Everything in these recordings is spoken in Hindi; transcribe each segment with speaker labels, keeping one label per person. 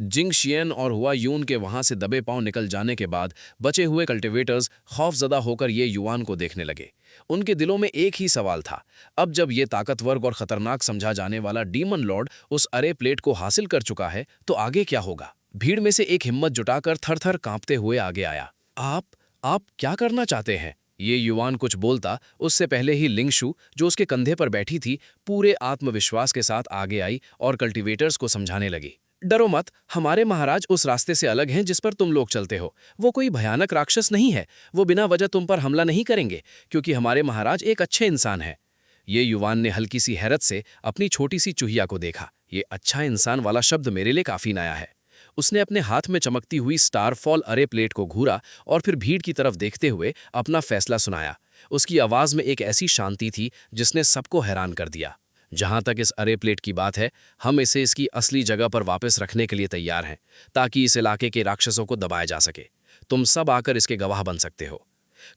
Speaker 1: जिंग शियन और हुआ यून के वहां से दबे पांव निकल जाने के बाद बचे हुए कल्टिवेटर्स खौफजदा होकर ये युवान को देखने लगे। उनके दिलों में एक ही सवाल था। अब जब ये ताकतवर और खतरनाक समझा जाने वाला डीमन लॉर्ड उस अरे प्लेट को हासिल कर चुका है तो आगे क्या होगा? भीड़ में से एक हिम्मत जुटाकर थर-थर कांपते हुए आगे आया। आप क्या करना चाहते हैं? ये युवान कुछ बोलता उससे पहले ही लिंगशु, जो उसके कंधे पर बैठी थी, पूरे आत्मविश्वास के साथ आगे आई और कल्टीवेटर्स को समझाने लगी। डरो मत, हमारे महाराज उस रास्ते से अलग हैं जिस पर तुम लोग चलते हो। वो कोई भयानक राक्षस नहीं है। वो बिना वजह तुम पर हमला नहीं करेंगे, क्योंकि हमारे महाराज एक अच्छे इंसान हैं। ये युवान ने हल्की सी हैरत से अपनी छोटी सी चूहिया को देखा। ये अच्छा इंसान वाला शब्द मेरे लिए काफी नया है। उसने अपने हाथ में चमकती हुई स्टारफॉल अरे प्लेट को घूरा और फिर भीड़ की तरफ देखते हुए अपना फैसला सुनाया। उसकी आवाज में एक ऐसी शांति थी जिसने सबको हैरान कर दिया। जहां तक इस अरे प्लेट की बात है, हम इसे इसकी असली जगह पर वापस रखने के लिए तैयार हैं, ताकि इस इलाके के राक्षसों को दबाया जा सके। तुम सब आकर इसके गवाह बन सकते हो।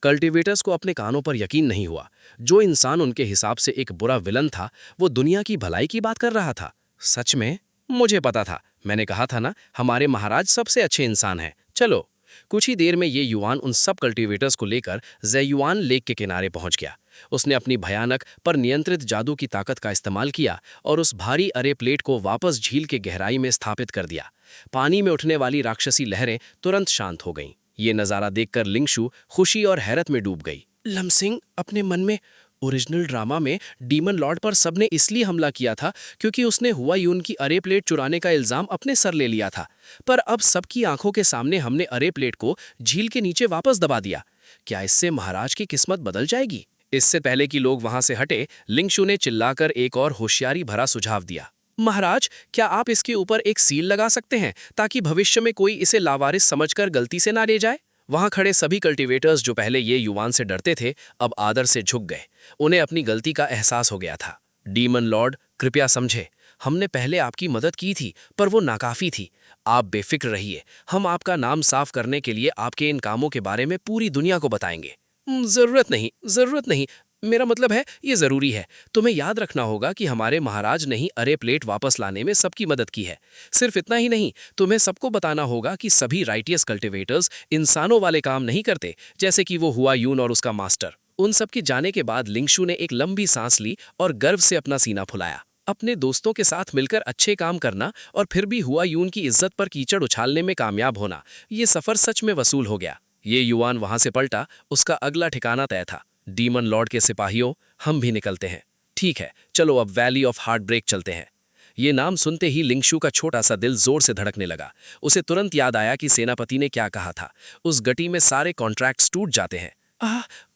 Speaker 1: कल्टीवेटर्स को अपने कानों पर यकीन नहीं हुआ। जो इंसान उनके हिसाब से एक बुरा विलन था, वो दुनिया की भलाई की बात कर रहा था। सच में? मुझे पता था। मैंने कहा था ना, हमारे महाराज सबसे अच्छे इंसान हैं। चलो। कुछ ही देर में ये युवान उन सब कल्टीवेटर्स को लेकर ज़ेयुआन लेक के किनारे पहुंच गया। उसने अपनी भयानक पर नियंत्रित जादू की ताकत का इस्तेमाल किया और उस भारी अरे प्लेट को वापस झील के गहराई में स्थापित कर दिया। पानी में उठने वाली राक्षसी लहरें तुरंत शांत हो गईं। ये नज़ारा देखकर लिंगशु खुशी और हैरत में डूब गई। लमसिंग अपने मन में, ओरिजिनल ड्रामा में डीमन लॉर्ड पर सबने इसलिए हमला किया था क्योंकि उसने हुआ यून की अरे प्लेट चुराने का इल्जाम अपने सर ले लिया था। पर अब सबकी आंखों के सामने हमने अरे प्लेट को झील के नीचे वापस दबा दिया। क्या इससे महाराज की किस्मत बदल जाएगी? इससे पहले कि लोग वहां से हटे, लिंगशु ने चिल्लाकर एक और होशियारी भरा सुझाव दिया। महाराज, क्या आप इसके ऊपर एक सील लगा सकते हैं ताकि भविष्य में कोई इसे लावारिस समझकर गलती से ना ले जाए? वहां खड़े सभी कल्टीवेटर्स जो पहले ये युवान से डरते थे, अब आदर से झुक गए। उन्हें अपनी गलती का एहसास हो गया था। डीमन लॉर्ड, कृपया समझे, हमने पहले आपकी मदद की थी, पर वो नाकाफी थी। आप बेफिक्र रहिए, हम आपका नाम साफ करने के लिए आपके इन कामों के बारे में पूरी दुनिया को बताएंगे। जरूरत नहीं, जरूरत नहीं। मेरा मतलब है, ये जरूरी है। तुम्हें याद रखना होगा कि हमारे महाराज ने ही अरे प्लेट वापस लाने में सबकी मदद की है। सिर्फ इतना ही नहीं, तुम्हें सबको बताना होगा कि सभी राइटियस कल्टिवेटर्स इंसानों वाले काम नहीं करते, जैसे कि वो हुआ यून और उसका मास्टर। उन सब के जाने के बाद लिंगशु ने एक लंबी सांस ली और गर्व से अपना सीना फुलाया। अपने दोस्तों के साथ मिलकर अच्छे काम करना और फिर भी हुआ यून की इज्जत पर कीचड़ उछालने में कामयाब होना, ये सफर सच में वसूल हो गया। ये युवान वहां से पलटा, उसका अगला ठिकाना तय था। डीमन लॉर्ड के सिपाहियों, हम भी निकलते हैं। ठीक है, चलो अब वैली ऑफ हार्ट ब्रेक चलते हैं। ये नाम सुनते ही लिंगशु का छोटा सा दिल जोर से धड़कने लगा। उसे तुरंत याद आया कि सेनापति ने क्या कहा था, उस गटी में सारे कॉन्ट्रैक्ट्स टूट जाते हैं।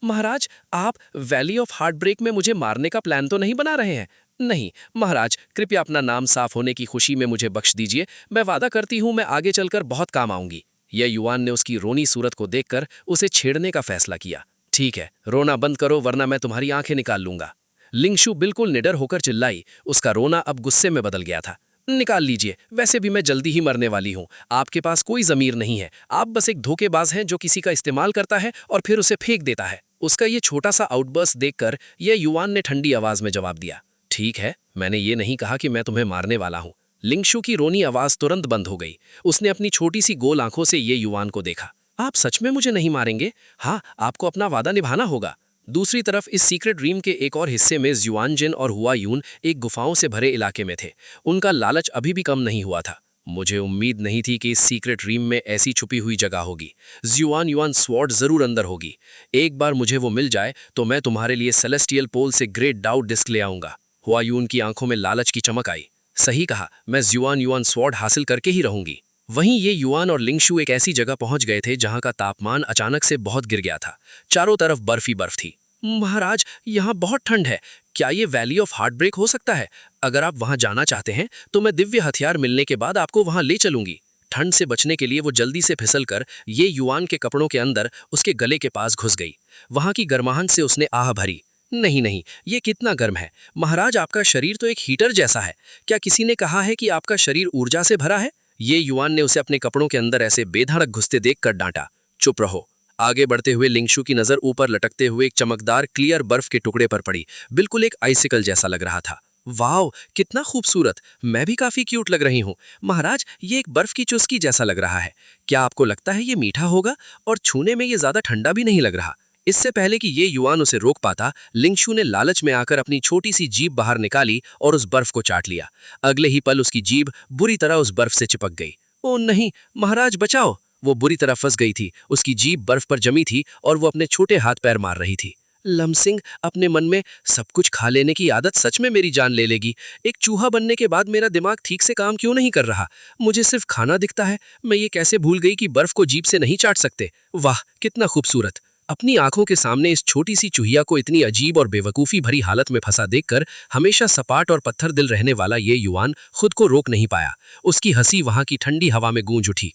Speaker 1: महाराज, आप वैली ऑफ हार्ट ब्रेक में मुझे मारने का प्लान तो नहीं बना रहे हैं? नहीं महाराज, कृपया अपना नाम साफ होने की खुशी में मुझे बख्श दीजिए। मैं वादा करती हूँ, मैं आगे चलकर बहुत काम आऊंगी। यह युवान ने उसकी रोनी सूरत को देखकर उसे छेड़ने का फैसला किया। ठीक है, रोना बंद करो वरना मैं तुम्हारी आंखें निकाल लूंगा। लिंगशु बिल्कुल निडर होकर चिल्लाई। उसका रोना अब गुस्से में बदल गया था। निकाल लीजिए, वैसे भी मैं जल्दी ही मरने वाली हूँ। आपके पास कोई जमीर नहीं है। आप बस एक धोखेबाज हैं जो किसी का इस्तेमाल करता है और फिर उसे फेंक देता है। उसका ये छोटा सा आउटबर्स्ट देखकर यह युवान ने ठंडी आवाज में जवाब दिया। ठीक है, मैंने ये नहीं कहा कि मैं तुम्हें मारने वाला हूँ। लिंगशु की रोनी आवाज तुरंत बंद हो गई। उसने अपनी छोटी सी गोल आंखों से ये युवान को देखा। आप सच में मुझे नहीं मारेंगे? हाँ, आपको अपना वादा निभाना होगा। दूसरी तरफ इस सीक्रेट ड्रीम के एक और हिस्से में ज़ुआनजिन और हुआ यून एक गुफाओं से भरे इलाके में थे। उनका लालच अभी भी कम नहीं हुआ था। मुझे उम्मीद नहीं थी कि इस सीक्रेट ड्रीम में ऐसी छुपी हुई जगह होगी। ज़ुआन युआन स्वॉर्ड जरूर अंदर होगी। एक बार मुझे वो मिल जाए तो मैं तुम्हारे लिए सेलेस्टियल पोल से ग्रेट डाउट डिस्क ले आऊंगा। हुआ यून की आंखों में लालच की चमक आई। सही कहा, मैं ज़ुआन युआन स्वॉर्ड हासिल करके ही रहूंगी। वहीं ये युआन और लिंगशु एक ऐसी जगह पहुंच गए थे जहां का तापमान अचानक से बहुत गिर गया था। चारों तरफ बर्फ ही बर्फ थी। महाराज, यहाँ बहुत ठंड है। क्या ये वैली ऑफ हार्ट ब्रेक हो सकता है? अगर आप वहां जाना चाहते हैं तो मैं दिव्य हथियार मिलने के बाद आपको वहां ले चलूंगी। ठंड से बचने के लिए वो जल्दी से फिसलकर ये युआन के कपड़ों के अंदर उसके गले के पास घुस गई। वहां की गर्माहट से उसने आह भरी। नहीं नहीं, ये कितना गर्म है। महाराज, आपका शरीर तो एक हीटर जैसा है। क्या किसी ने कहा है कि आपका शरीर ऊर्जा से भरा है? ये युवान ने उसे अपने कपड़ों के अंदर ऐसे बेधड़क घुसते देखकर डांटा। चुप रहो। आगे बढ़ते हुए लिंगशु की नजर ऊपर लटकते हुए एक चमकदार क्लियर बर्फ के टुकड़े पर पड़ी। बिल्कुल एक आइसिकल जैसा लग रहा था।
Speaker 2: वाह, कितना खूबसूरत। मैं भी काफी क्यूट लग रही हूँ। महाराज, ये एक बर्फ की चुस्की जैसा लग रहा है। क्या आपको लगता है ये मीठा होगा? और छूने में ये ज्यादा ठंडा भी नहीं लग रहा। इससे पहले कि ये युआन उसे रोक पाता, लिंगशू ने लालच में आकर अपनी छोटी सी जीभ बाहर निकाली और उस बर्फ को चाट लिया। अगले ही पल उसकी जीभ बुरी तरह उस बर्फ से चिपक गई। ओ नहीं, महाराज बचाओ! वो बुरी तरह फंस गई थी। उसकी जीभ बर्फ पर जमी थी और वो अपने छोटे हाथ पैर मार रही थी। लमसिंग अपने मन में, सब कुछ खा लेने की आदत सच में मेरी जान ले लेगी। एक चूहा बनने के बाद मेरा दिमाग ठीक से काम क्यों नहीं कर रहा? मुझे सिर्फ खाना दिखता है। मैं ये कैसे भूल गई कि बर्फ को जीभ से नहीं चाट सकते। वाह, कितना खूबसूरत। अपनी आंखों के सामने इस छोटी सी चूहिया को इतनी अजीब और बेवकूफ़ी भरी हालत में फंसा देखकर हमेशा सपाट और पत्थर दिल रहने वाला ये युआन खुद को रोक नहीं पाया। उसकी हंसी वहां की ठंडी हवा में गूंज उठी।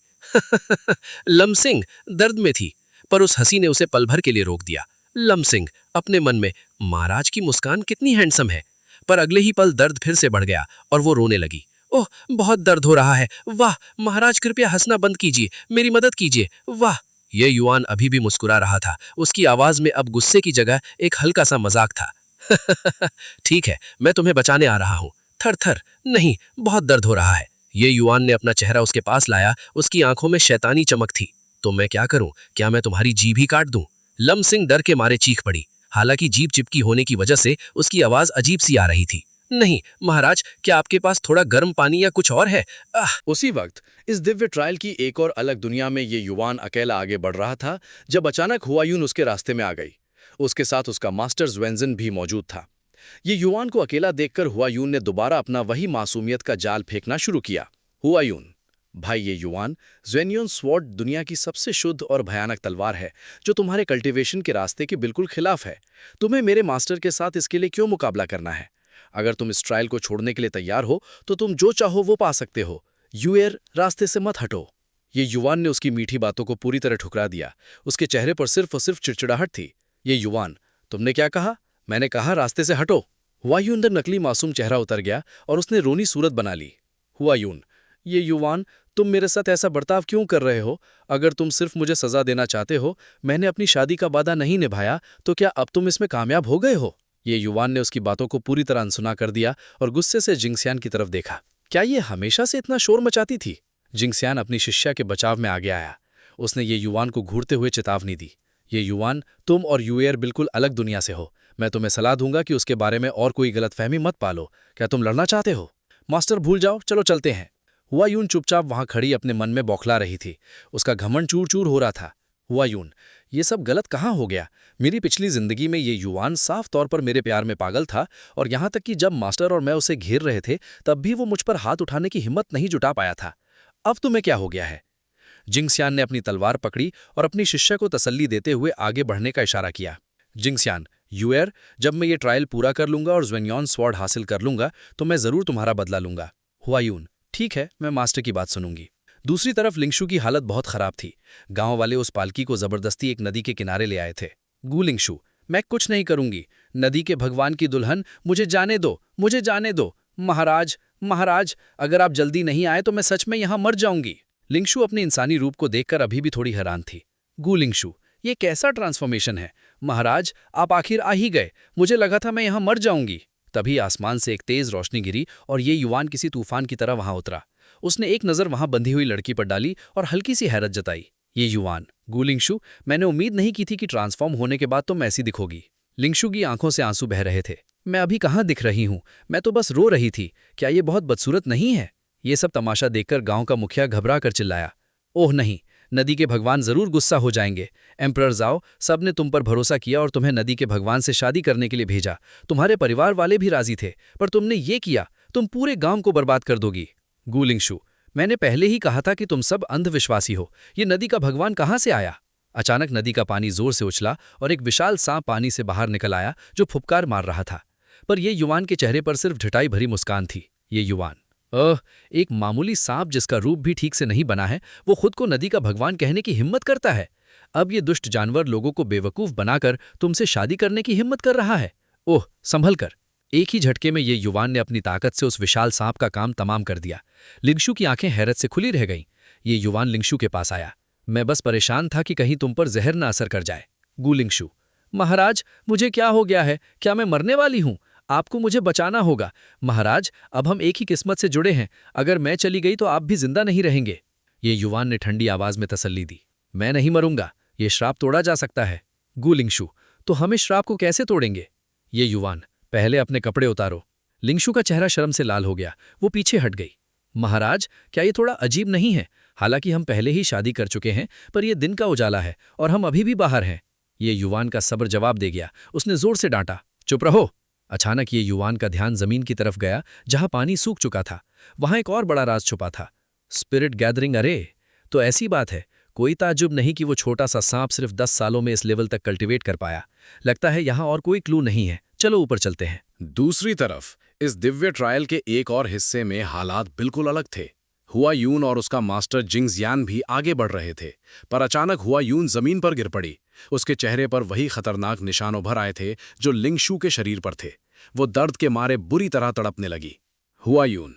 Speaker 2: लमसिंग दर्द में थी, पर उस हंसी ने उसे पल भर के लिए रोक दिया। लमसिंग अपने मन में, महाराज की मुस्कान कितनी हैंडसम है। पर अगले ही पल दर्द फिर से बढ़ गया और वो रोने लगी। ओह, बहुत दर्द हो रहा है। वाह, महाराज कृपया हंसना बंद कीजिए, मेरी मदद कीजिए। वाह। ये युआन अभी भी मुस्कुरा रहा था। उसकी आवाज में अब गुस्से की जगह एक हल्का सा मजाक था। ठीक है, मैं तुम्हें बचाने आ रहा हूँ। थर थर, नहीं, बहुत दर्द हो रहा है। ये युआन ने अपना चेहरा उसके पास लाया। उसकी आंखों में शैतानी चमक थी। तो मैं क्या करूं? क्या मैं तुम्हारी जीभ ही काट दूं? लमसिंग डर के मारे चीख पड़ी। हालांकि जीभ चिपकी होने की वजह से उसकी आवाज अजीब सी आ रही थी। नहीं महाराज, क्या आपके पास थोड़ा गर्म पानी या कुछ और है?
Speaker 1: उसी वक्त इस दिव्य ट्रायल की एक और अलग दुनिया में ये युवान अकेला आगे बढ़ रहा था जब अचानक हुआयून उसके रास्ते में आ गई। उसके साथ उसका मास्टर ज़्वेंज़न भी मौजूद था। ये युवान को अकेला देखकर हुआयून ने दोबारा अपना वही मासूमियत का जाल फेंकना शुरू किया। हुआयून, भाई, ये युआन ज़्वेन्योन स्वॉर्ड दुनिया की सबसे शुद्ध और भयानक तलवार है जो तुम्हारे कल्टीवेशन के रास्ते के बिल्कुल खिलाफ है। तुम्हें मेरे मास्टर के साथ इसके लिए क्यों मुकाबला करना है? अगर तुम इस ट्रायल को छोड़ने के लिए तैयार हो तो तुम जो चाहो वो पा सकते हो। यूएर, रास्ते से मत हटो। ये युवान ने उसकी मीठी बातों को पूरी तरह ठुकरा दिया। उसके चेहरे पर सिर्फ और सिर्फ चिड़चिड़ाहट थी। ये युवान, तुमने क्या कहा? मैंने कहा रास्ते से हटो। हुआयून का नकली मासूम चेहरा उतर गया और उसने रोनी सूरत बना ली। हुआयून, ये युवान, तुम मेरे साथ ऐसा बर्ताव क्यों कर रहे हो? अगर तुम सिर्फ मुझे सजा देना चाहते हो, मैंने अपनी शादी का वादा नहीं निभाया, तो क्या अब तुम इसमें कामयाब हो गए हो? ये युवान ने उसकी बातों को पूरी तरह अनसुना कर दिया और गुस्से से जिंगसियान की तरफ देखा। क्या ये हमेशा से इतना शोर मचाती थी? जिंगसियान अपनी शिष्या के बचाव में आगे आया। उसने ये युवान को घूरते हुए चेतावनी दी। ये युवान, तुम और यूएर बिल्कुल अलग दुनिया से हो। मैं तुम्हें सलाह दूंगा कि उसके बारे में और कोई गलतफहमी मत पालो। क्या तुम लड़ना चाहते हो? मास्टर भूल जाओ, चलो चलते हैं। हुआयून चुपचाप वहां खड़ी अपने मन में बौखला रही थी। उसका घमंड चूर चूर हो रहा था। हुआयून, ये सब गलत कहाँ हो गया? मेरी पिछली जिंदगी में ये युवान साफ तौर पर मेरे प्यार में पागल था, और यहाँ तक कि जब मास्टर और मैं उसे घेर रहे थे तब भी वो मुझ पर हाथ उठाने की हिम्मत नहीं जुटा पाया था। अब तुम्हें क्या हो गया है? जिंगसियान ने अपनी तलवार पकड़ी और अपनी शिष्या को तसल्ली देते हुए आगे बढ़ने का इशारा किया। जिंगसियान, यूएर, जब मैं ये ट्रायल पूरा कर लूंगा और ज़्वेन्योन स्वॉर्ड हासिल कर लूंगा तो मैं जरूर तुम्हारा बदला लूंगा। हुआयून, ठीक है, मैं मास्टर की बात सुनूंगी। दूसरी तरफ लिंगशू की हालत बहुत खराब थी। गांव वाले उस पालकी को जबरदस्ती एक नदी के किनारे ले आए थे। गू लिंगशू, मैं कुछ नहीं करूंगी। नदी के भगवान की दुल्हन, मुझे जाने दो, मुझे जाने दो। महाराज, महाराज, अगर आप जल्दी नहीं आए तो मैं सच में यहां मर जाऊंगी। लिंगशू अपने इंसानी रूप को देखकर अभी भी थोड़ी हैरान थी। गू लिंगशू, ये कैसा ट्रांसफॉर्मेशन है? महाराज, आप आखिर आ ही गए। मुझे लगा था मैं यहां मर जाऊंगी। तभी आसमान से एक तेज रोशनी गिरी और ये युवान किसी तूफान की तरह वहां उतरा। उसने एक नज़र वहां बंधी हुई लड़की पर डाली और हल्की सी हैरत जताई। ये युवान, गू लिंगशू, मैंने उम्मीद नहीं की थी कि ट्रांसफॉर्म होने के बाद तुम ऐसी दिखोगी। लिंगशू की आंखों से आंसू बह रहे थे। मैं अभी कहाँ दिख रही हूँ? मैं तो बस रो रही थी। क्या ये बहुत बदसूरत नहीं है? ये सब तमाशा देखकर गांव का मुखिया घबरा कर चिल्लाया। ओह नहीं, नदी के भगवान जरूर गुस्सा हो जाएंगे। एम्परर जाओ, सब ने तुम पर भरोसा किया और तुम्हें नदी के भगवान से शादी करने के लिए भेजा। तुम्हारे परिवार वाले भी राजी थे, पर तुमने ये किया। तुम पूरे गांव को बर्बाद कर दोगी। गू लिंगशू, मैंने पहले ही कहा था कि तुम सब अंधविश्वासी हो। ये नदी का भगवान कहाँ से आया? अचानक नदी का पानी जोर से उछला और एक विशाल सांप पानी से बाहर निकल आया जो फुफकार मार रहा था। पर यह युवान के चेहरे पर सिर्फ ढिठाई भरी मुस्कान थी। ये युवान, एक मामूली सांप जिसका रूप भी ठीक से नहीं बना है, वो खुद को नदी का भगवान कहने की हिम्मत करता है। अब ये दुष्ट जानवर लोगों को बेवकूफ बनाकर तुमसे शादी करने की हिम्मत कर रहा है। ओह, संभल कर। एक ही झटके में ये युवान ने अपनी ताकत से उस विशाल सांप का काम तमाम कर दिया। लिंगशू की आंखें हैरत से खुली रह गईं। ये युवान लिंगशू के पास आया। मैं बस परेशान था कि कहीं तुम पर जहर न असर कर जाए। गू लिंगशू, महाराज, मुझे क्या हो गया है? क्या मैं मरने वाली हूं?
Speaker 2: आपको मुझे बचाना होगा। महाराज, अब हम एक ही किस्मत से जुड़े हैं। अगर मैं चली गई तो आप भी जिंदा नहीं रहेंगे। ये युवान ने ठंडी आवाज में तसल्ली दी। मैं नहीं मरूंगा, ये श्राप तोड़ा जा सकता है। गु लिंगशु, तो हम इस श्राप को कैसे तोड़ेंगे? ये युवान, पहले अपने कपड़े उतारो। लिंगशु का चेहरा शर्म से लाल हो गया। वो पीछे हट गई। महाराज, क्या ये थोड़ा अजीब नहीं है? हालांकि हम पहले ही शादी कर चुके हैं, पर यह दिन का उजाला है और हम अभी भी बाहर हैं। ये युवान का सब्र जवाब दे गया। उसने जोर से डांटा, चुप रहो। अचानक ये युवान का ध्यान जमीन की तरफ गया, जहां पानी सूख चुका था। वहां एक और बड़ा राज छुपा था। Spirit gathering. अरे, तो ऐसी बात है। कोई ताज्जुब नहीं कि वो छोटा सा सांप सिर्फ 10 सालों में इस लेवल तक कल्टीवेट कर पाया। लगता है यहां और कोई क्लू नहीं है। चलो ऊपर चलते हैं।
Speaker 1: दूसरी तरफ इस दिव्य ट्रायल के एक और हिस्से में हालात बिल्कुल अलग थे। हुआ यून और उसका मास्टर जिंगजियान भी आगे बढ़ रहे थे, पर अचानक हुआ यून जमीन पर गिर पड़ी। उसके चेहरे पर वही खतरनाक निशान उभर आए थे जो लिंगशू के शरीर पर थे। वो दर्द के मारे बुरी तरह तड़पने लगी। हुआ यून,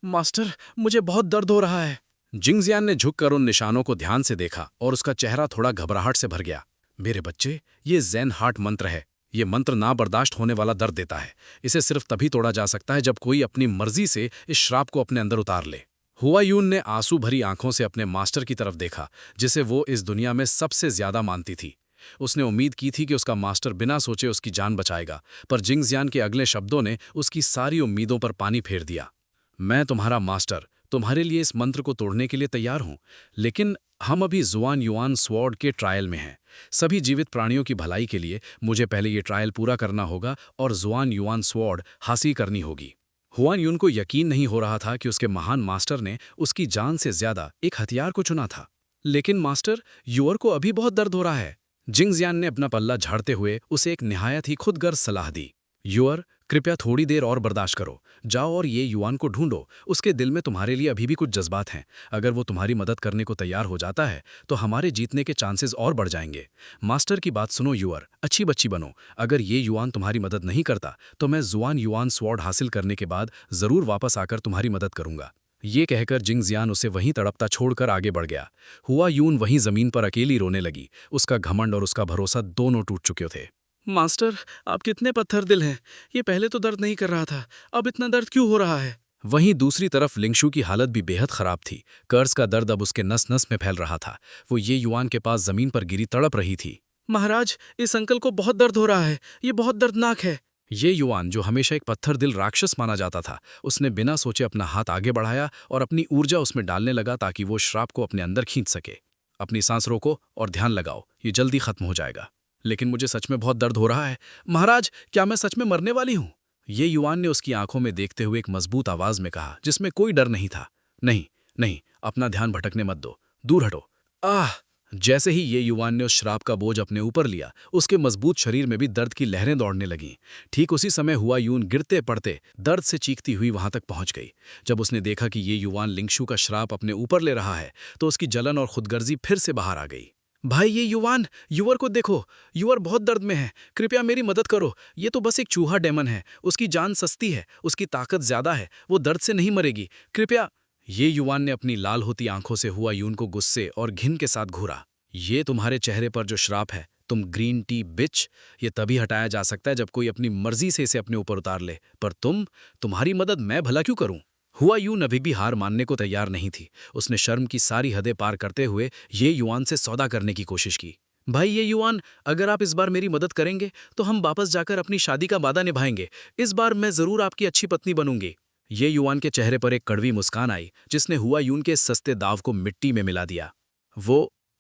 Speaker 1: मास्टर, मुझे बहुत दर्द हो रहा है। जिंगजियान ने झुककर उन निशानों को ध्यान से देखा और उसका चेहरा थोड़ा घबराहट से भर गया। मेरे बच्चे, ये ज़ेन हार्ट मंत्र है। ये मंत्र ना बर्दाश्त होने वाला दर्द देता है। इसे सिर्फ तभी तोड़ा जा सकता है जब कोई अपनी मर्जी से इस श्राप को अपने अंदर उतार ले। हुआ यून ने आंसू भरी आंखों से अपने मास्टर की तरफ देखा, जिसे वो इस दुनिया में सबसे ज्यादा मानती थी। उसने उम्मीद की थी कि उसका मास्टर बिना सोचे उसकी जान बचाएगा, पर जिंगजियान के अगले शब्दों ने उसकी सारी उम्मीदों पर पानी फेर दिया। मैं तुम्हारा मास्टर, तुम्हारे लिए इस मंत्र को तोड़ने के लिए तैयार हूं, लेकिन हम अभी जुआन युआन स्वॉर्ड के ट्रायल में हैं। सभी जीवित प्राणियों की भलाई के लिए मुझे पहले ये ट्रायल पूरा करना होगा और जुआन युआन स्वॉर्ड हासिल करनी होगी। हुआन यून को यकीन नहीं हो रहा था कि उसके महान मास्टर ने उसकी जान से ज्यादा एक हथियार को चुना था। लेकिन मास्टर, युअर को अभी बहुत दर्द हो रहा है। जिंगजियान ने अपना पल्ला झाड़ते हुए उसे एक निहायत ही खुदगर्ज सलाह दी। युअर, कृपया थोड़ी देर और बर्दाश्त करो। जाओ और ये युआन को ढूंढो। उसके दिल में तुम्हारे लिए अभी भी कुछ जज्बात हैं। अगर वो तुम्हारी मदद करने को तैयार हो जाता है तो हमारे जीतने के चांसेस और बढ़ जाएंगे। मास्टर की बात सुनो युअर, अच्छी बच्ची बनो। अगर ये युआन तुम्हारी मदद नहीं करता तो मैं जुआन युआन स्वॉर्ड हासिल करने के बाद जरूर वापस आकर तुम्हारी मदद करूंगा। ये कहकर जिंगजियान उसे वहीं तड़पता छोड़कर आगे बढ़ गया। हुआ यून वहीं जमीन पर अकेली रोने लगी। उसका घमंड और उसका भरोसा दोनों टूट चुके थे। मास्टर, आप कितने पत्थर दिल हैं। ये पहले तो दर्द नहीं कर रहा था, अब इतना दर्द क्यों हो रहा है? वहीं दूसरी तरफ लिंगशू की हालत भी बेहद खराब थी। कर्ज का दर्द अब उसके नस नस में फैल रहा था। वो ये युआन के पास जमीन पर गिरी तड़प रही थी। महाराज, इस अंकल को बहुत दर्द हो रहा है। ये बहुत दर्दनाक है। ये युआन, जो हमेशा एक पत्थर दिल राक्षस माना जाता था, उसने बिना सोचे अपना हाथ आगे बढ़ाया और अपनी ऊर्जा उसमें डालने लगा ताकि वो श्राप को अपने अंदर खींच सके। अपनी सांस रोको और ध्यान लगाओ, ये जल्दी खत्म हो जाएगा। लेकिन मुझे सच में बहुत दर्द हो रहा है। महाराज, क्या मैं सच में मरने वाली हूं? ये युआन ने उसकी आंखों में देखते हुए एक मजबूत आवाज में कहा, जिसमें कोई डर नहीं था। नहीं नहीं, अपना ध्यान भटकने मत दो, दूर हटो। आह! जैसे ही ये युवान ने उस श्राप का बोझ अपने ऊपर लिया, उसके मजबूत शरीर में भी दर्द की लहरें दौड़ने लगीं। ठीक उसी समय हुआ यून गिरते पड़ते दर्द से चीखती हुई वहां तक पहुंच गई। जब उसने देखा कि ये युवान लिंगशू का श्राप अपने ऊपर ले रहा है, तो उसकी जलन और खुदगर्जी फिर से बाहर आ गई। भाई, ये युवान, युवर को देखो। युवर बहुत दर्द में है। कृपया मेरी मदद करो। ये तो बस एक चूहा डेमन है। उसकी जान सस्ती है, उसकी ताकत ज्यादा है। वो दर्द से नहीं मरेगी। कृपया। ये युवान ने अपनी लाल होती आंखों से हुआ यून को गुस्से और घिन के साथ घूरा। ये तुम्हारे चेहरे पर जो श्राप है, तुम ग्रीन टी बिच, ये तभी हटाया जा सकता है जब कोई अपनी मर्जी से इसे अपने ऊपर उतार ले। पर तुम्हारी मदद मैं भला क्यों करूं? हुआ यून अभी भी हार मानने को तैयार नहीं थी। उसने शर्म की सारी हदें पार करते हुए ये युआन से सौदा करने की कोशिश की। भाई ये युआन, अगर आप इस बार मेरी मदद करेंगे तो हम वापस जाकर अपनी शादी का वादा निभाएंगे। इस बार मैं जरूर आपकी अच्छी पत्नी बनूंगी। ये युआन के चेहरे पर एक कड़वी मुस्कान आई, जिसने हुआ यून के सस्ते दाव को मिट्टी में मिला दिया।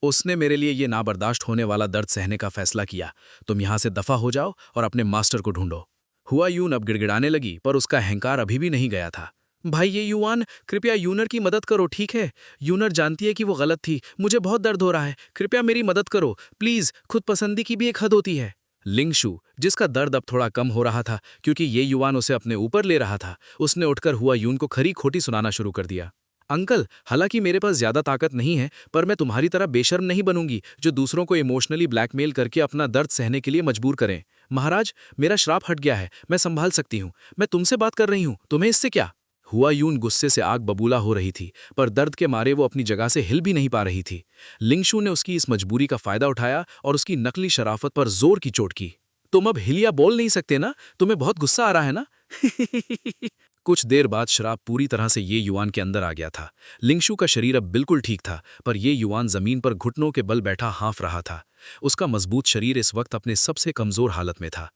Speaker 1: उसने मेरे लिए ये नाबर्दाश्त होने वाला दर्द सहने का फैसला किया। तुम यहां से दफा हो जाओ और अपने मास्टर को ढूंढो। हुआ यून अब गिड़गिड़ाने लगी, पर उसका अहंकार अभी भी नहीं गया था। भाई ये युआन, कृपया यूनर की मदद करो, ठीक है? यूनर जानती है कि वो गलत थी। मुझे बहुत दर्द हो रहा है। कृपया मेरी मदद करो प्लीज। खुद पसंदी की भी एक हद होती है। लिंगशू, जिसका दर्द अब थोड़ा कम हो रहा था क्योंकि ये युआन उसे अपने ऊपर ले रहा था, उसने उठकर हुआ यून को खरी खोटी सुनाना शुरू कर दिया। अंकल, हालांकि मेरे पास ज्यादा ताकत नहीं है, पर मैं तुम्हारी तरह बेशर्म नहीं बनूंगी जो दूसरों को इमोशनली ब्लैकमेल करके अपना दर्द सहने के लिए मजबूर करें। महाराज, मेरा श्राप हट गया है। मैं संभाल सकती हूँ। मैं तुमसे बात कर रही हूँ, तुम्हें इससे क्या? हुआ यून गुस्से से आग बबूला हो रही थी, पर दर्द के मारे वो अपनी जगह से हिल भी नहीं पा रही थी। लिंगशू ने उसकी इस मजबूरी का फायदा उठाया और उसकी नकली शराफत पर जोर की चोट की। तुम अब हिलिया बोल नहीं सकते ना? तुम्हें बहुत गुस्सा आ रहा है ना? कुछ देर बाद शराब पूरी तरह से ये युआन के अंदर आ गया था। लिंगशु का शरीर अब बिल्कुल ठीक था, पर ये युआन जमीन पर घुटनों के बल बैठा हाँफ रहा था। उसका मजबूत शरीर इस वक्त अपने सबसे कमजोर हालत में था।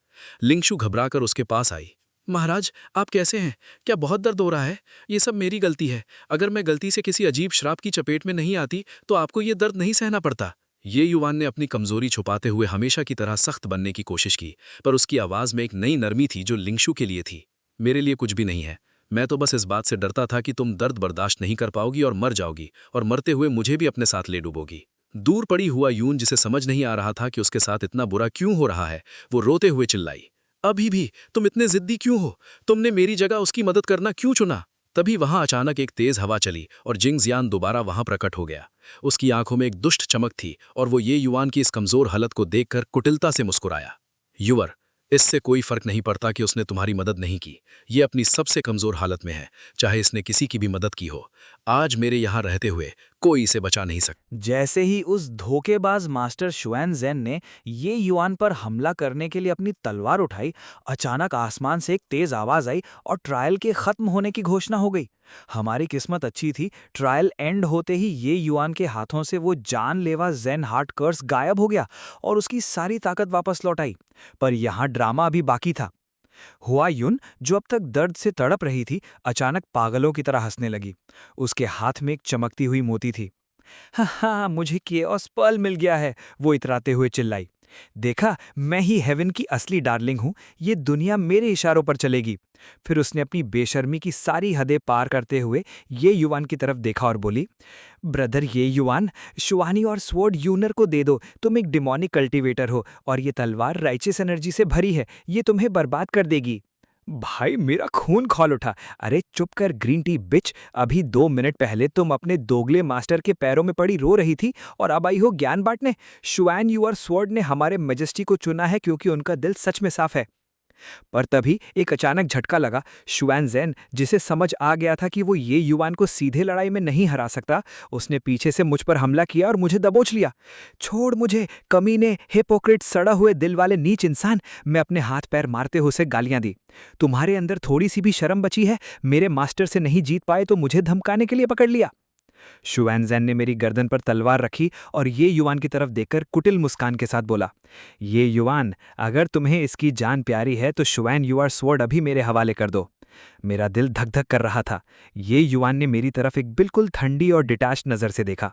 Speaker 1: लिंगशु घबराकर उसके पास आई। महाराज, आप कैसे हैं? क्या बहुत दर्द हो रहा है? ये सब मेरी गलती है। अगर मैं गलती से किसी अजीब शराब की चपेट में नहीं आती तो आपको ये दर्द नहीं सहना पड़ता। ये युवान ने अपनी कमजोरी छुपाते हुए हमेशा की तरह सख्त बनने की कोशिश की, पर उसकी आवाज में एक नई नरमी थी जो लिंगशु के लिए थी। मेरे लिए कुछ भी नहीं है। मैं तो बस इस बात से डरता था कि तुम दर्द बर्दाश्त नहीं कर पाओगी और मर जाओगी, और मरते हुए मुझे भी अपने साथ ले डूबोगी। दूर पड़ी हुआ यून, जिसे समझ नहीं आ रहा था कि उसके साथ इतना बुरा क्यों हो रहा है, वो रोते हुए चिल्लाई, अभी भी तुम इतने जिद्दी क्यों हो? तुमने मेरी जगह उसकी मदद करना क्यों चुना? तभी वहां अचानक एक तेज हवा चली और जिंगजियान दोबारा वहां प्रकट हो गया। उसकी आंखों में एक दुष्ट चमक थी और वो ये युवान की इस कमजोर हालत को देखकर कुटिलता से मुस्कुराया। युवर, इससे कोई फर्क नहीं पड़ता कि उसने तुम्हारी मदद नहीं की। ये अपनी सबसे कमजोर हालत में है, चाहे इसने किसी की भी मदद की हो। आज मेरे यहाँ रहते हुए कोई इसे बचा नहीं सकता।
Speaker 3: जैसे ही उस धोखेबाज मास्टर शुआन ज़ेन ने ये युआन पर हमला करने के लिए अपनी तलवार उठाई, अचानक आसमान से एक तेज आवाज आई और ट्रायल के खत्म होने की घोषणा हो गई। हमारी किस्मत अच्छी थी, ट्रायल एंड होते ही ये युआन के हाथों से वो जानलेवा ज़ेन हार्ट कर्स गायब हो गया और उसकी सारी ताकत वापस लौट आई। पर यहाँ ड्रामा अभी बाकी था। हुआ यून, जो अब तक दर्द से तड़प रही थी, अचानक पागलों की तरह हंसने लगी। उसके हाथ में एक चमकती हुई मोती थी। हाँ हाँ, मुझे केओस पर्ल मिल गया है, वो इतराते हुए चिल्लाई। देखा, मैं ही हेवन की असली डार्लिंग हूँ, ये दुनिया मेरे इशारों पर चलेगी। फिर उसने अपनी बेशर्मी की सारी हदें पार करते हुए ये युवान की तरफ देखा और बोली, ब्रदर ये युवान, शुआनी और स्वॉर्ड यूनर को दे दो। तुम एक डिमोनिक कल्टीवेटर हो और ये तलवार राइचियस एनर्जी से भरी है, ये तुम्हें बर्बाद कर देगी। भाई, मेरा खून खौल उठा। अरे चुप कर ग्रीन टी बिच, अभी 2 मिनट पहले तुम अपने दोगले मास्टर के पैरों में पड़ी रो रही थी और अब आई हो ज्ञान बांटने। शुआन यूर स्वॉर्ड ने हमारे मेजेस्टी को चुना है क्योंकि उनका दिल सच में साफ है। पर तभी एक अचानक झटका लगा। शुआन ज़ेन, जिसे समझ आ गया था कि वो ये युवान को सीधे लड़ाई में नहीं हरा सकता, उसने पीछे से मुझ पर हमला किया और मुझे दबोच लिया। छोड़ मुझे, कमीने, हिपोक्रेट, सड़ा हुए दिल वाले नीच इंसान, मैं अपने हाथ पैर मारते हुए उसे गालियां दी। तुम्हारे अंदर थोड़ी सी भी शर्म बची है? मेरे मास्टर से नहीं जीत पाए तो मुझे धमकाने के लिए पकड़ लिया। शुआन ज़ेन ने मेरी गर्दन पर तलवार रखी और ये युवान की तरफ देखकर कुटिल मुस्कान के साथ बोला, ये युवान, अगर तुम्हें इसकी जान प्यारी है तो शुआन यूर स्वॉर्ड अभी मेरे हवाले कर दो। मेरा दिल धक धक कर रहा था। ये युवान ने मेरी तरफ एक बिल्कुल ठंडी और डिटैच्ड नज़र से देखा।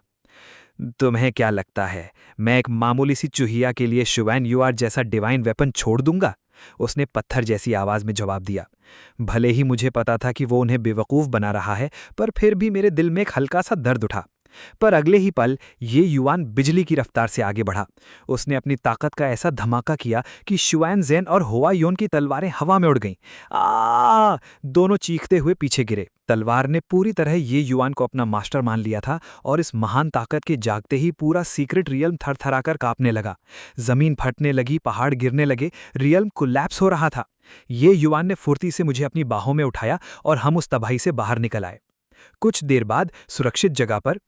Speaker 3: तुम्हें क्या लगता है मैं एक मामूली सी चूहिया के लिए शुआन यूर जैसा डिवाइन वेपन छोड़ दूंगा? उसने पत्थर जैसी आवाज में जवाब दिया। भले ही मुझे पता था कि वो उन्हें बेवकूफ बना रहा है, पर फिर भी मेरे दिल में एक हल्का सा दर्द उठा। पर अगले ही पल ये युवान बिजली की रफ्तार से आगे बढ़ा। उसने अपनी ताकत का ऐसा धमाका किया कि शुआन ज़ेन और हुआ यून की तलवारें हवा में उड़ गईं। आ! दोनों चीखते हुए पीछे गिरे। तलवार ने पूरी तरह ये युवान को अपना मास्टर मान लिया था और इस महान ताकत के जागते ही पूरा सीक्रेट रियल्म थरथराकर कांपने लगा। जमीन फटने लगी, पहाड़ गिरने लगे, रियल्म कोलैप्स हो रहा था। ये युवान ने फुर्ती से मुझे अपनी बाहों में उठाया और हम उस तबाही से बाहर निकल आए। कुछ देर बाद सुरक्षित जगह पर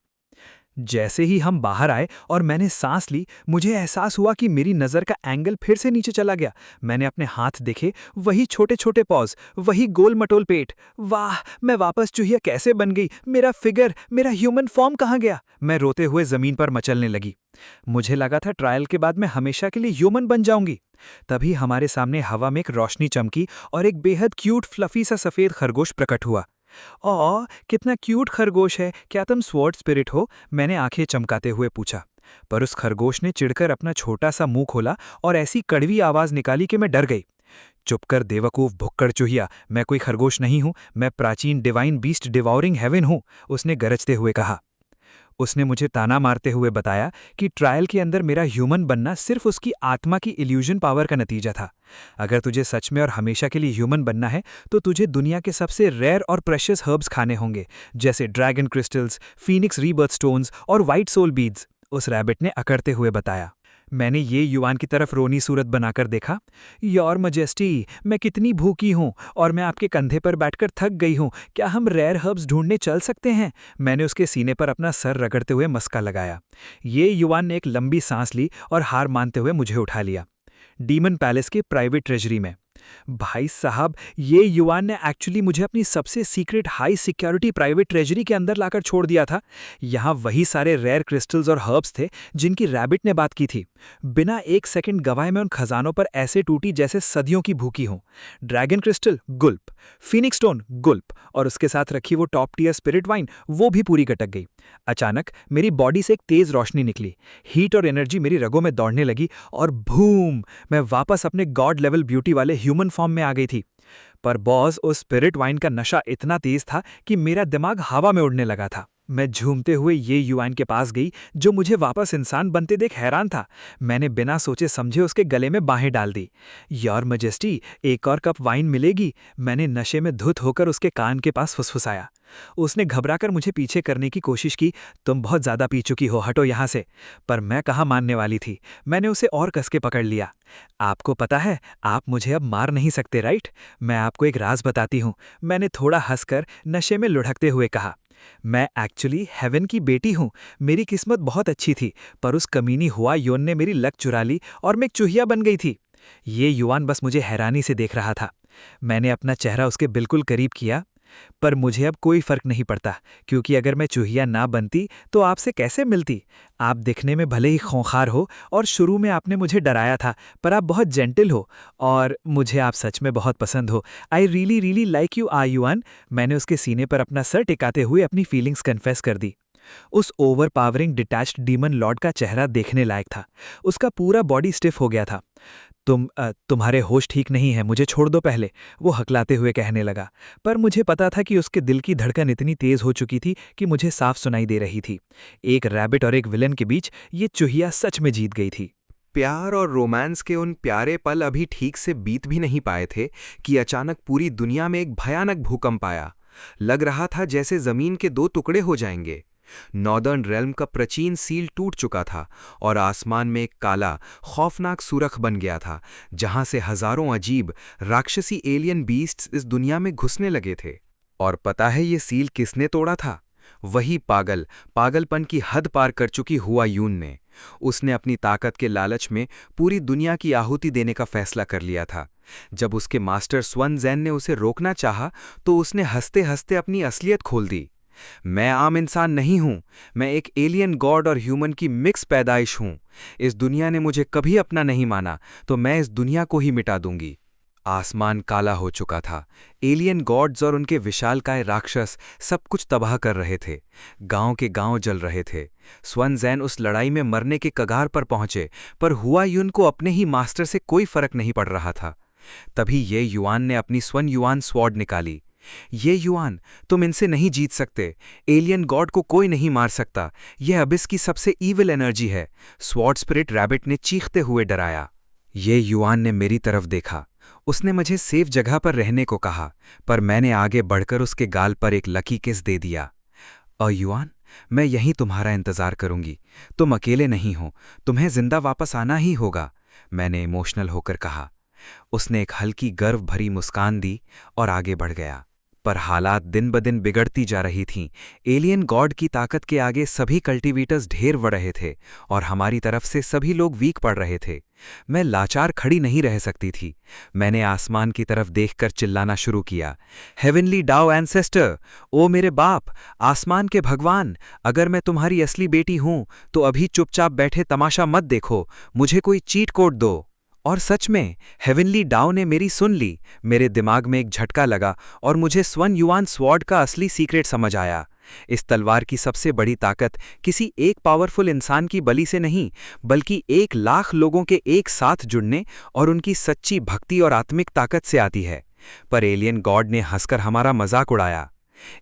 Speaker 3: जैसे ही हम बाहर आए और मैंने सांस ली, मुझे एहसास हुआ कि मेरी नज़र का एंगल फिर से नीचे चला गया। मैंने अपने हाथ देखे, वही छोटे छोटे पॉज, वही गोल मटोल पेट। वाह, मैं वापस चूहिया कैसे बन गई? मेरा फिगर, मेरा ह्यूमन फॉर्म कहाँ गया? मैं रोते हुए जमीन पर मचलने लगी। मुझे लगा था ट्रायल के बाद मैं हमेशा के लिए ह्यूमन बन जाऊंगी। तभी हमारे सामने हवा में एक रोशनी चमकी और एक बेहद क्यूट फ्लफी सा सफ़ेद खरगोश प्रकट हुआ। कितना क्यूट खरगोश है, क्या तुम स्वॉर्ड स्पिरिट हो? मैंने आंखें चमकाते हुए पूछा। पर उस खरगोश ने चिढ़कर अपना छोटा सा मुंह खोला और ऐसी कड़वी आवाज निकाली कि मैं डर गई। चुप कर बेवकूफ भुक्कड़ चूहिया, मैं कोई खरगोश नहीं हूं, मैं प्राचीन डिवाइन बीस्ट डिवॉरिंग हेवन हूं, उसने गरजते हुए कहा। उसने मुझे ताना मारते हुए बताया कि ट्रायल के अंदर मेरा ह्यूमन बनना सिर्फ उसकी आत्मा की इल्यूजन पावर का नतीजा था। अगर तुझे सच में और हमेशा के लिए ह्यूमन बनना है तो तुझे दुनिया के सबसे रेयर और प्रेशियस हर्ब्स खाने होंगे, जैसे dragon crystals, Phoenix rebirth stones और वाइट सोल बीड्स, उस रैबिट ने अकड़ते हुए बताया। मैंने ये युवान की तरफ रोनी सूरत बनाकर देखा। योर मजेस्टी, मैं कितनी भूखी हूँ और मैं आपके कंधे पर बैठकर थक गई हूँ, क्या हम रेयर हर्ब्स ढूंढने चल सकते हैं? मैंने उसके सीने पर अपना सर रगड़ते हुए मस्का लगाया। ये युवान ने एक लंबी सांस ली और हार मानते हुए मुझे उठा लिया। डीमन पैलेस के प्राइवेट ट्रेजरी में। भाई साहब, ये युआन ने एक्चुअली मुझे अपनी सबसे secret high security private treasury के अंदर लाकर छोड़ दिया था। यहाँ वही सारे रेयर क्रिस्टल्स और हर्ब्स थे जिनकी रैबिट ने बात की थी। बिना एक सेकंड गवाए मैं उन खजानों पर ऐसे टूटी जैसे सदियों की भूखी हूँ। ड्रैगन क्रिस्टल गुल्प, फीनिक्स स्टोन गुल्प, और उसके साथ रखी वो टॉप टियर स्पिरिट वाइन, वो भी पूरी गटक गई। अचानक मेरी बॉडी से एक तेज रोशनी निकली, हीट और एनर्जी मेरी रगों में दौड़ने लगी और भूम, मैं वापस अपने गॉड लेवल ब्यूटी वाले ह्यूमन फॉर्म में आ गई थी। पर बॉस, उस स्पिरिट वाइन का नशा इतना तेज था कि मेरा दिमाग हवा में उड़ने लगा था। मैं झूमते हुए ये युआन के पास गई जो मुझे वापस इंसान बनते देख हैरान था। मैंने बिना सोचे समझे उसके गले में बाहें डाल दी। योर मैजेस्टी, एक और कप वाइन मिलेगी? मैंने नशे में धुत होकर उसके कान के पास फुसफुसाया। उसने घबराकर मुझे पीछे करने की कोशिश की। तुम बहुत ज्यादा पी चुकी हो, हटो यहाँ से। पर मैं कहाँ मानने वाली थी। मैंने उसे और कस के पकड़ लिया। आपको पता है, आप मुझे अब मार नहीं सकते, राइट? मैं आपको एक राज बताती हूँ, मैंने थोड़ा हंसकर नशे में लुढ़कते हुए कहा। मैं एक्चुअली हेवन की बेटी हूँ। मेरी किस्मत बहुत अच्छी थी, पर उस कमीनी हुआ योन ने मेरी लक चुरा ली और मैं एक चूहिया बन गई थी। ये युआन बस मुझे हैरानी से देख रहा था। मैंने अपना चेहरा उसके बिल्कुल करीब किया। पर मुझे अब कोई फर्क नहीं पड़ता, क्योंकि अगर मैं चूहिया ना बनती तो आपसे कैसे मिलती? आप दिखने में भले ही खूंखार हो और शुरू में आपने मुझे डराया था, पर आप बहुत जेंटल हो और मुझे आप सच में बहुत पसंद हो। I really really like you yuan. मैंने उसके सीने पर अपना सर टिकाते हुए अपनी फीलिंग्स कन्फेस कर दी। उस over powering detached demon Lord का चेहरा देखने लायक था। उसका पूरा बॉडी स्टिफ हो गया था। तुम्हारे होश ठीक नहीं है, मुझे छोड़ दो पहले, वो हकलाते हुए कहने लगा। पर मुझे पता था कि उसके दिल की धड़कन इतनी तेज हो चुकी थी कि मुझे साफ सुनाई दे रही थी। एक रैबिट और एक विलन के बीच ये चूहिया सच में जीत गई थी।
Speaker 4: प्यार और रोमांस के उन प्यारे पल अभी ठीक से बीत भी नहीं पाए थे कि अचानक पूरी दुनिया में एक भयानक भूकंप आया। लग रहा था जैसे जमीन के दो टुकड़े हो जाएंगे। नॉर्दर्न रेल्म का प्राचीन सील टूट चुका था और आसमान में एक काला, खौफनाक सुरख बन गया था, जहां से हजारों अजीब राक्षसी एलियन बीस्ट्स इस दुनिया में घुसने लगे थे। और पता है ये सील किसने तोड़ा था? वही पागलपन की हद पार कर चुकी हुआ यून ने। उसने अपनी ताकत के लालच में पूरी दुनिया की आहुति देने का फैसला कर लिया था। जब उसके मास्टर स्वन ज़ेन ने उसे रोकना चाहा तो उसने हंसते हंसते अपनी असलियत खोल दी। मैं आम इंसान नहीं हूं, मैं एक एलियन गॉड और ह्यूमन की मिक्स पैदाइश हूं। इस दुनिया ने मुझे कभी अपना नहीं माना, तो मैं इस दुनिया को ही मिटा दूंगी। आसमान काला हो चुका था। एलियन गॉड्स और उनके विशालकाय राक्षस सब कुछ तबाह कर रहे थे। गांव के गांव जल रहे थे। स्वन ज़ेन उस लड़ाई में मरने के कगार पर पहुंचे, पर हुआ यून को अपने ही मास्टर से कोई फर्क नहीं पड़ रहा था। तभी ये युआन ने अपनी स्वन युआन स्वॉर्ड निकाली। ये युआन, तुम इनसे नहीं जीत सकते। एलियन गॉड को कोई नहीं मार सकता। यह अबिस की सबसे ईविल एनर्जी है, स्वॉर्ड स्पिरिट रैबिट ने चीखते हुए डराया। ये युआन ने मेरी तरफ देखा। उसने मुझे सेफ जगह पर रहने को कहा, पर मैंने आगे बढ़कर उसके गाल पर एक लकी किस दे दिया। युआन, मैं यहीं तुम्हारा इंतजार करूंगी। तुम अकेले नहीं हो, तुम्हें जिंदा वापस आना ही होगा, मैंने इमोशनल होकर कहा। उसने एक हल्की गर्व भरी मुस्कान दी और आगे बढ़ गया। पर हालात दिन ब दिन बिगड़ती जा रही थीं। एलियन गॉड की ताकत के आगे सभी कल्टीवेटर्स ढेर बढ़ रहे थे और हमारी तरफ से सभी लोग वीक पड़ रहे थे। मैं लाचार खड़ी नहीं रह सकती थी। मैंने आसमान की तरफ देखकर चिल्लाना शुरू किया, हेवनली डाओ एंसेस्टर, ओ मेरे बाप, आसमान के भगवान, अगर मैं तुम्हारी असली बेटी हूं तो अभी चुपचाप बैठे तमाशा मत देखो, मुझे कोई चीट कोड दो। और सच में हेवनली डाओ ने मेरी सुन ली। मेरे दिमाग में एक झटका लगा और मुझे स्वन युआन स्वॉर्ड का असली सीक्रेट समझ आया। इस तलवार की सबसे बड़ी ताकत किसी एक पावरफुल इंसान की बलि से नहीं, बल्कि 1,00,000 लोगों के एक साथ जुड़ने और उनकी सच्ची भक्ति और आत्मिक ताकत से आती है। पर एलियन गॉड ने हंसकर हमारा मजाक उड़ाया।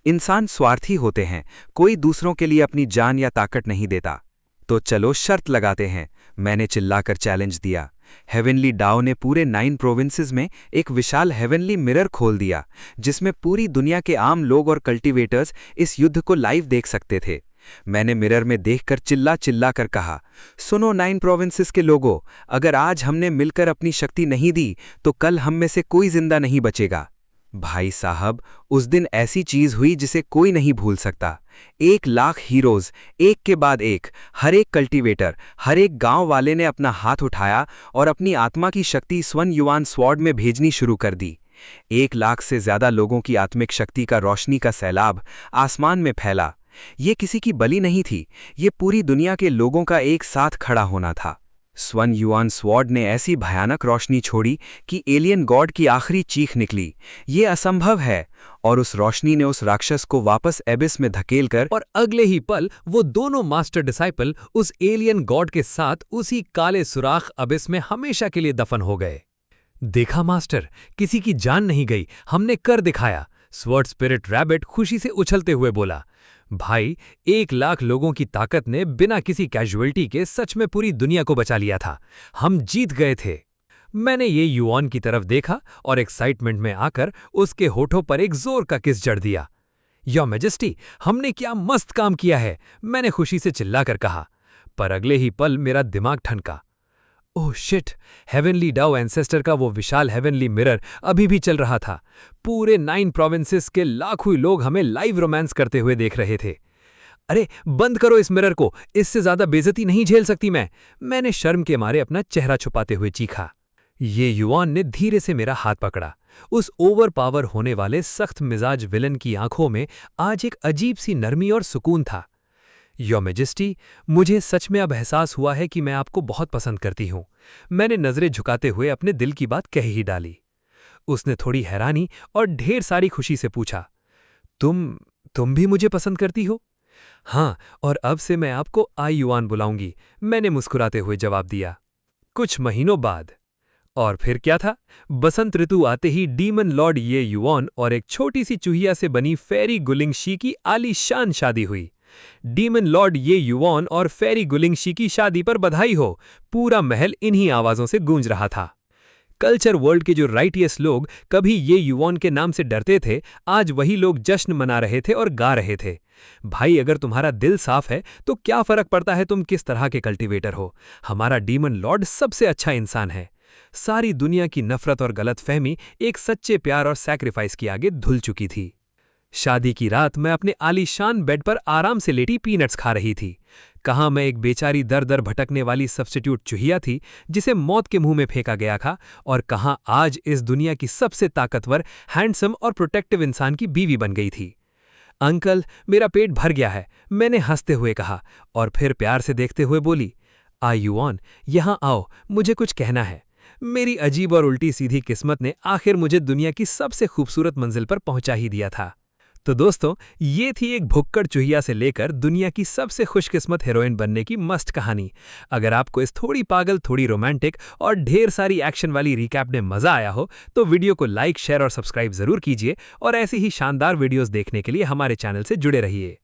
Speaker 4: इंसान स्वार्थी होते हैं, कोई दूसरों के लिए अपनी जान या ताकत नहीं देता। तो चलो शर्त लगाते हैं, मैंने चिल्लाकर चैलेंज दिया। हेवनली डाओ ने पूरे 9 प्रोविंसेस में एक विशाल हेवनली मिरर खोल दिया, जिसमें पूरी दुनिया के आम लोग और कल्टीवेटर्स इस युद्ध को लाइव देख सकते थे। मैंने मिरर में देखकर चिल्ला कर कहा, सुनो 9 प्रोविंसेस के लोगों, अगर आज हमने मिलकर अपनी शक्ति नहीं दी तो कल हम में से कोई जिंदा नहीं बचेगा। भाई साहब, उस दिन ऐसी चीज हुई जिसे कोई नहीं भूल सकता। 1 लाख हीरोज, एक के बाद एक, हर एक कल्टीवेटर, हर एक गांव वाले ने अपना हाथ उठाया और अपनी आत्मा की शक्ति स्वन युआन स्वॉर्ड में भेजनी शुरू कर दी। 1 लाख से ज्यादा लोगों की आत्मिक शक्ति का रोशनी का सैलाब आसमान में फैला। ये किसी की बलि नहीं थी, ये पूरी दुनिया के लोगों का एक साथ खड़ा होना था। स्वन युआन स्वॉर्ड ने ऐसी भयानक रोशनी छोड़ी कि एलियन गॉड की आखिरी चीख निकली, ये असंभव है, और उस रोशनी ने उस राक्षस को वापस एबिस में धकेलकर
Speaker 5: और अगले ही पल वो दोनों मास्टर डिसाइपल उस एलियन गॉड के साथ उसी काले सुराख अबिस में हमेशा के लिए दफन हो गए। देखा मास्टर, किसी की जान नहीं गई, हमने कर दिखाया। स्वर्ड स्पिरिट रैबिट खुशी से उछलते हुए बोला, भाई 1 लाख लोगों की ताकत ने बिना किसी कैजुअल्टी के सच में पूरी दुनिया को बचा लिया था। हम जीत गए थे। मैंने ये युआन की तरफ देखा और एक्साइटमेंट में आकर उसके होठों पर एक जोर का किस जड़ दिया। योर मैजेस्टी, हमने क्या मस्त काम किया है, मैंने खुशी से चिल्लाकर कहा। पर अगले ही पल मेरा दिमाग ठनका। ओह शिट, हेवनली डाउ एंसेस्टर का वो विशाल हेवनली मिरर अभी भी चल रहा था। पूरे 9 प्रोविंसेस के लाखों लोग हमें लाइव रोमांस करते हुए देख रहे थे। अरे बंद करो इस मिरर को, इससे ज्यादा बेइज्जती नहीं झेल सकती मैंने शर्म के मारे अपना चेहरा छुपाते हुए चीखा। ये युआन ने धीरे से मेरा हाथ पकड़ा। उस ओवर पावर होने वाले सख्त मिजाज विलन की आंखों में आज एक अजीब सी नरमी और सुकून था। योर मैजेस्टी, मुझे सच में अब एहसास हुआ है कि मैं आपको बहुत पसंद करती हूं। मैंने नजरें झुकाते हुए अपने दिल की बात कह ही डाली। उसने थोड़ी हैरानी और ढेर सारी खुशी से पूछा, तुम भी मुझे पसंद करती हो? हाँ, और अब से मैं आपको आई युआन बुलाऊंगी, मैंने मुस्कुराते हुए जवाब दिया। कुछ महीनों बाद और फिर क्या था, बसंत ऋतु आते ही डीमन लॉर्ड ये युआन और एक छोटी सी चूहिया से बनी फेरी गुलिंगशी की आलीशान शादी हुई। डीमन लॉर्ड ये युआन और फेरी गुलिंगशी की शादी पर बधाई हो, पूरा महल इन्हीं आवाजों से गूंज रहा था। कल्चर वर्ल्ड के जो राइटियस लोग कभी ये युआन के नाम से डरते थे, आज वही लोग जश्न मना रहे थे और गा रहे थे। भाई, अगर तुम्हारा दिल साफ है तो क्या फर्क पड़ता है तुम किस तरह के कल्टीवेटर हो, हमारा डीमन लॉर्ड सबसे अच्छा इंसान है। सारी दुनिया की नफरत और गलतफहमी एक सच्चे प्यार और सैक्रिफाइस के आगे धुल चुकी थी। शादी की रात मैं अपने आलीशान बेड पर आराम से लेटी पीनट्स खा रही थी। कहाँ मैं एक बेचारी दर दर भटकने वाली सब्स्टिट्यूट चूहिया थी जिसे मौत के मुंह में फेंका गया था, और कहाँ आज इस दुनिया की सबसे ताकतवर, हैंडसम और प्रोटेक्टिव इंसान की बीवी बन गई थी। अंकल, मेरा पेट भर गया है, मैंने हंसते हुए कहा, और फिर प्यार से देखते हुए बोली, आ युआन, यहाँ आओ, मुझे कुछ कहना है। मेरी अजीब और उल्टी सीधी किस्मत ने आखिर मुझे दुनिया की सबसे खूबसूरत मंजिल पर पहुंचा ही दिया था। तो दोस्तों, ये थी एक भुक्कड़ चूहिया से लेकर दुनिया की सबसे खुशकिस्मत हीरोइन बनने की मस्त कहानी। अगर आपको इस थोड़ी पागल, थोड़ी रोमांटिक और ढेर सारी एक्शन वाली रिकैप में मजा आया हो तो वीडियो को लाइक, शेयर और सब्सक्राइब जरूर कीजिए, और ऐसी ही शानदार वीडियोस देखने के लिए हमारे चैनल से जुड़े रहिए।